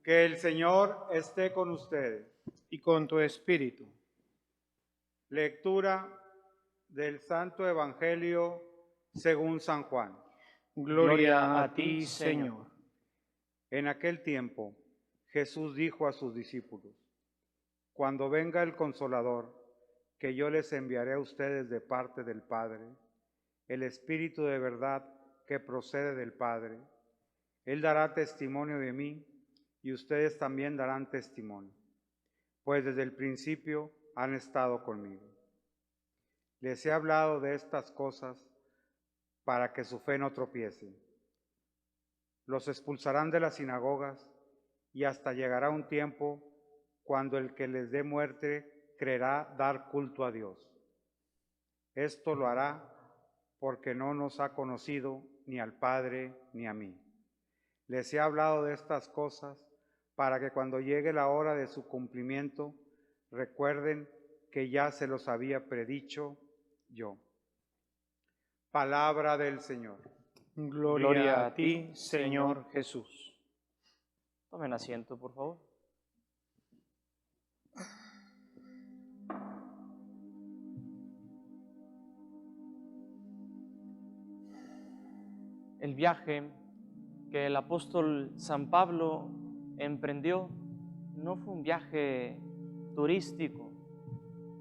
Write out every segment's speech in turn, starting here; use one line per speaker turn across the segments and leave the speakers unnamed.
Que el Señor esté con ustedes.
Y con tu espíritu.
Lectura del Santo Evangelio según San Juan.
Gloria a ti, Señor.
En aquel tiempo, Jesús dijo a sus discípulos: Cuando venga el Consolador, que yo les enviaré a ustedes de parte del Padre, el Espíritu de verdad que procede del Padre, Él dará testimonio de mí, y ustedes también darán testimonio, pues desde el principio han estado conmigo. Les he hablado de estas cosas para que su fe no tropiece. Los expulsarán de las sinagogas, y hasta llegará un tiempo cuando el que les dé muerte creerá dar culto a Dios. Esto lo hará porque no nos ha conocido ni al Padre ni a mí. Les he hablado de estas cosas para que cuando llegue la hora de su cumplimiento recuerden que ya se los había predicho yo. Palabra del Señor.
Gloria a ti, Señor Jesús. Tomen asiento, por favor. El viaje que el apóstol San Pablo emprendió no fue un viaje turístico,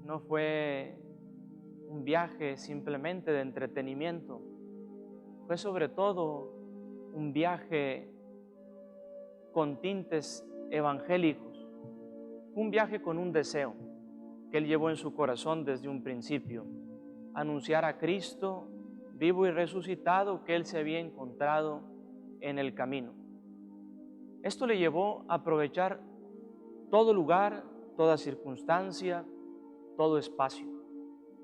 no fue un viaje simplemente de entretenimiento, fue sobre todo un viaje con tintes evangélicos, fue un viaje con un deseo que él llevó en su corazón desde un principio: anunciar a Cristo vivo y resucitado que él se había encontrado en el camino. Esto le llevó a aprovechar todo lugar, toda circunstancia, todo espacio.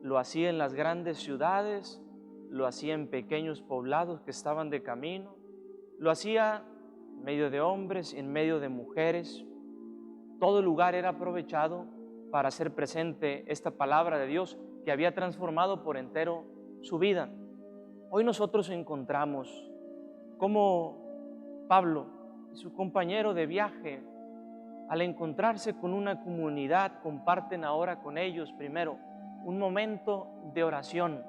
Lo hacía en las grandes ciudades, lo hacía en pequeños poblados que estaban de camino, lo hacía en medio de hombres, en medio de mujeres. Todo lugar era aprovechado para hacer presente esta palabra de Dios que había transformado por entero su vida. Hoy nosotros encontramos cómo Pablo y su compañero de viaje, al encontrarse con una comunidad, comparten ahora con ellos primero un momento de oración.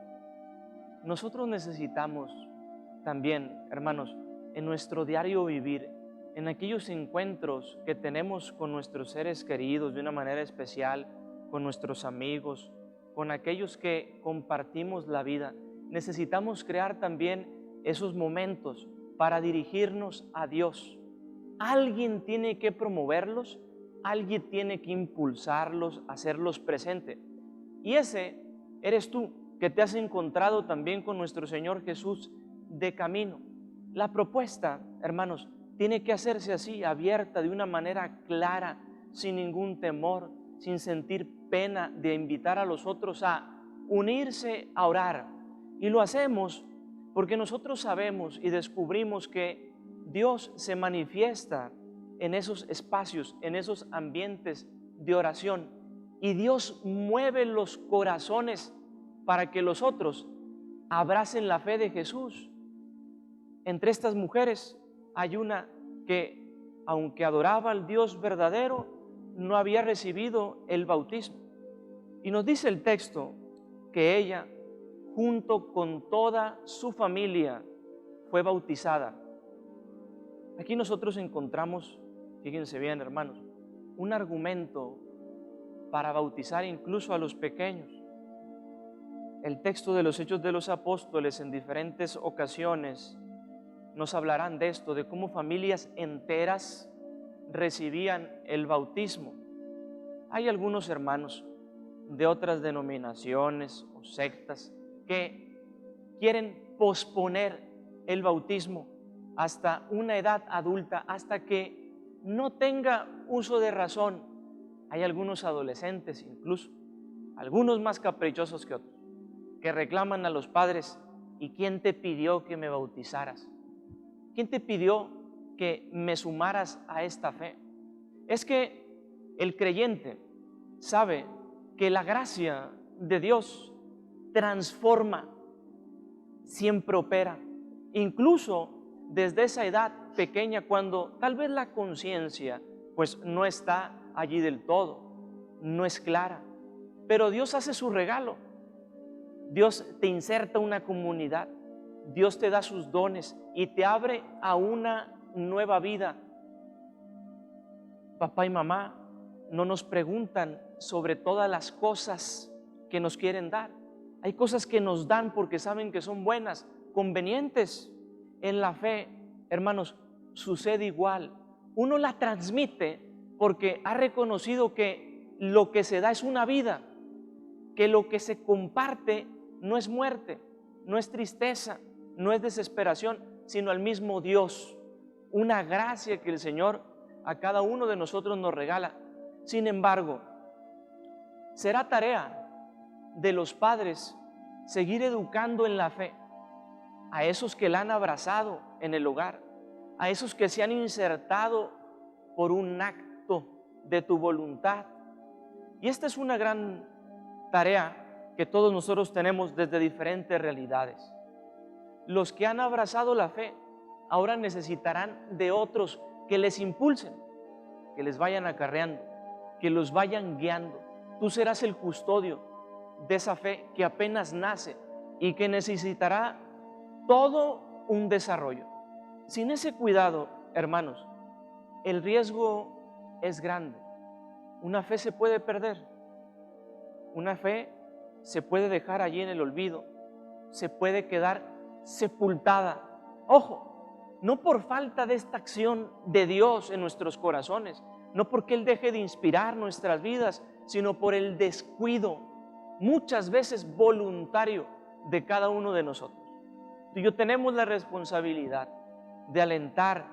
Nosotros necesitamos también, hermanos, en nuestro diario vivir, en aquellos encuentros que tenemos con nuestros seres queridos de una manera especial, con nuestros amigos, con aquellos que compartimos la vida, necesitamos crear también esos momentos para dirigirnos a Dios. Alguien tiene que promoverlos, alguien tiene que impulsarlos, hacerlos presente. Y ese eres tú, que te has encontrado también con nuestro Señor Jesús de camino. La propuesta, hermanos, tiene que hacerse así, abierta, de una manera clara, sin ningún temor, sin sentir pena de invitar a los otros a unirse a orar. Y lo hacemos porque nosotros sabemos y descubrimos que Dios se manifiesta en esos espacios, en esos ambientes de oración. Y Dios mueve los corazones para que los otros abracen la fe de Jesús. Entre estas mujeres hay una que, aunque adoraba al Dios verdadero, no había recibido el bautismo. Y nos dice el texto que ella, junto con toda su familia, fue bautizada. Aquí nosotros encontramos, fíjense bien, hermanos, un argumento para bautizar incluso a los pequeños. El texto de los Hechos de los Apóstoles en diferentes ocasiones nos hablarán de esto, de cómo familias enteras recibían el bautismo. Hay algunos hermanos de otras denominaciones o sectas que quieren posponer el bautismo hasta una edad adulta, hasta que no tenga uso de razón. Hay algunos adolescentes, incluso algunos más caprichosos que otros, que reclaman a los padres: ¿y quién te pidió que me bautizaras? ¿Quién te pidió que me sumaras a esta fe? Es que el creyente sabe que la gracia de Dios transforma, siempre opera. Incluso desde esa edad pequeña cuando tal vez la conciencia pues no está allí del todo, no es clara. Pero Dios hace su regalo. Dios te inserta una comunidad, Dios te da sus dones y te abre a una nueva vida. Papá y mamá no nos preguntan sobre todas las cosas que nos quieren dar. Hay cosas que nos dan porque saben que son buenas, convenientes. En la fe, hermanos, sucede igual. Uno la transmite porque ha reconocido que lo que se da es una vida, que lo que se comparte no es muerte, no es tristeza, no es desesperación, sino al mismo Dios, una gracia que el Señor a cada uno de nosotros nos regala. Sin embargo, será tarea de los padres seguir educando en la fe a esos que la han abrazado en el hogar, a esos que se han insertado por un acto de tu voluntad. Y esta es una gran tarea que todos nosotros tenemos desde diferentes realidades. Los que han abrazado la fe ahora necesitarán de otros que les impulsen, que les vayan acarreando, que los vayan guiando. Tú serás el custodio de esa fe que apenas nace y que necesitará todo un desarrollo. Sin ese cuidado, hermanos, el riesgo es grande. Una fe se puede perder. Una fe se puede dejar allí en el olvido, se puede quedar sepultada. Ojo, no por falta de esta acción de Dios en nuestros corazones, no porque Él deje de inspirar nuestras vidas, sino por el descuido, muchas veces voluntario, de cada uno de nosotros. Tú y yo tenemos la responsabilidad de alentar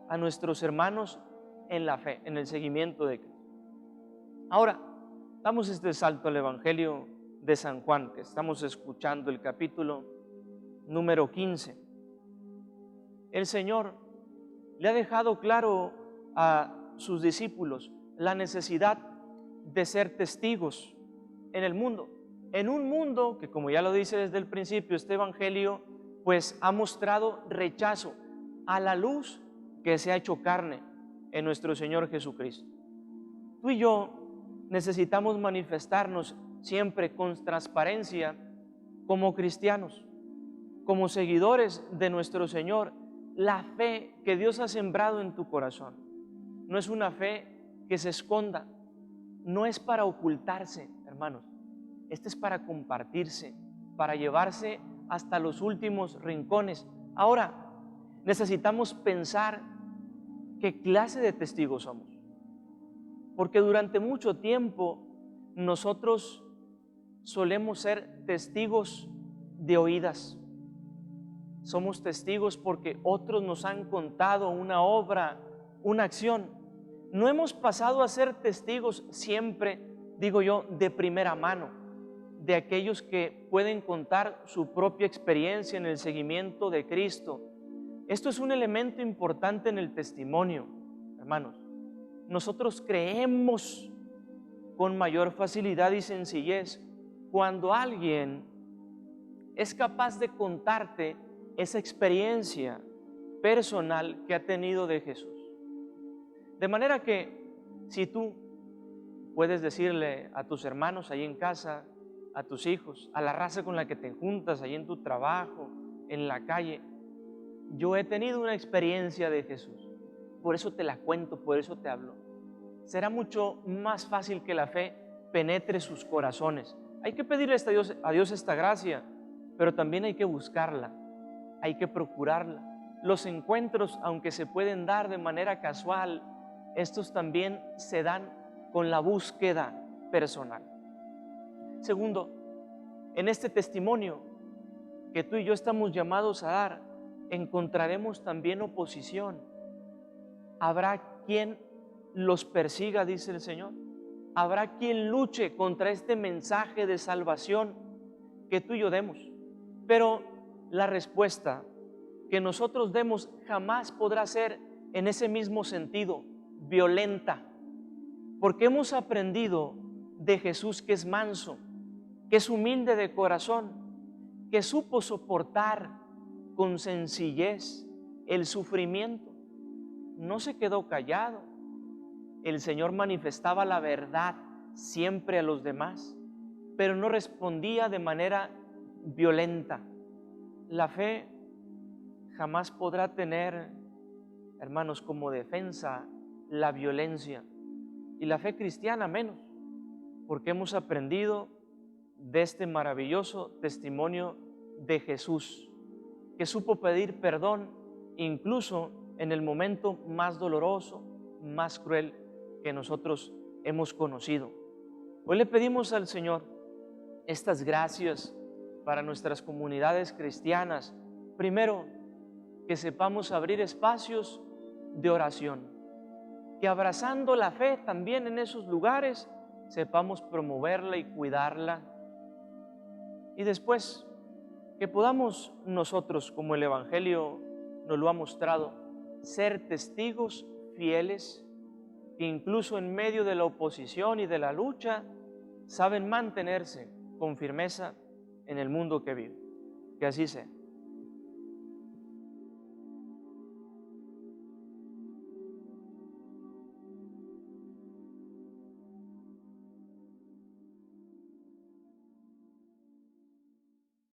a nuestros hermanos en la fe, en el seguimiento de Cristo. Ahora, damos este salto al Evangelio de San Juan, que estamos escuchando el capítulo número 15. El Señor le ha dejado claro a sus discípulos la necesidad de ser testigos en el mundo. En un mundo que, como ya lo dice desde el principio este Evangelio, pues ha mostrado rechazo a la luz que se ha hecho carne en nuestro Señor Jesucristo. Tú y yo necesitamos manifestarnos siempre con transparencia como cristianos, como seguidores de nuestro Señor. La fe que Dios ha sembrado en tu corazón no es una fe que se esconda, no es para ocultarse, hermanos. Esta es para compartirse, para llevarse hasta los últimos rincones. Ahora, necesitamos pensar qué clase de testigos somos, porque durante mucho tiempo nosotros solemos ser testigos de oídas. Somos testigos porque otros nos han contado una obra, una acción. No hemos pasado a ser testigos siempre, digo yo, de primera mano, de aquellos que pueden contar su propia experiencia en el seguimiento de Cristo. Esto es un elemento importante en el testimonio, hermanos. Nosotros creemos con mayor facilidad y sencillez cuando alguien es capaz de contarte esa experiencia personal que ha tenido de Jesús. De manera que si tú puedes decirle a tus hermanos ahí en casa, a tus hijos, a la raza con la que te juntas ahí en tu trabajo, en la calle, yo he tenido una experiencia de Jesús, por eso te la cuento, por eso te hablo. Será mucho más fácil que la fe penetre sus corazones. Hay que pedirle a Dios esta gracia, pero también hay que buscarla, hay que procurarla. Los encuentros, aunque se pueden dar de manera casual, estos también se dan con la búsqueda personal. Segundo, en este testimonio que tú y yo estamos llamados a dar, encontraremos también oposición. Habrá quien los persiga, dice el Señor. Habrá quien luche contra este mensaje de salvación que tú y yo demos. Pero la respuesta que nosotros demos jamás podrá ser en ese mismo sentido, violenta, porque hemos aprendido de Jesús que es manso, que es humilde de corazón, que supo soportar con sencillez el sufrimiento. no se quedó callado. El Señor manifestaba la verdad siempre a los demás, pero no respondía de manera violenta. La fe jamás podrá tener, hermanos, como defensa la violencia, y la fe cristiana menos, porque hemos aprendido de este maravilloso testimonio de Jesús, que supo pedir perdón incluso en el momento más doloroso, más cruel que nosotros hemos conocido. Hoy le pedimos al Señor estas gracias para nuestras comunidades cristianas. Primero, que sepamos abrir espacios de oración, que abrazando la fe también en esos lugares sepamos promoverla y cuidarla. Y después, que podamos nosotros, como el Evangelio nos lo ha mostrado, ser testigos fieles, que incluso en medio de la oposición y de la lucha, saben mantenerse con firmeza en el mundo que vive. Que así sea.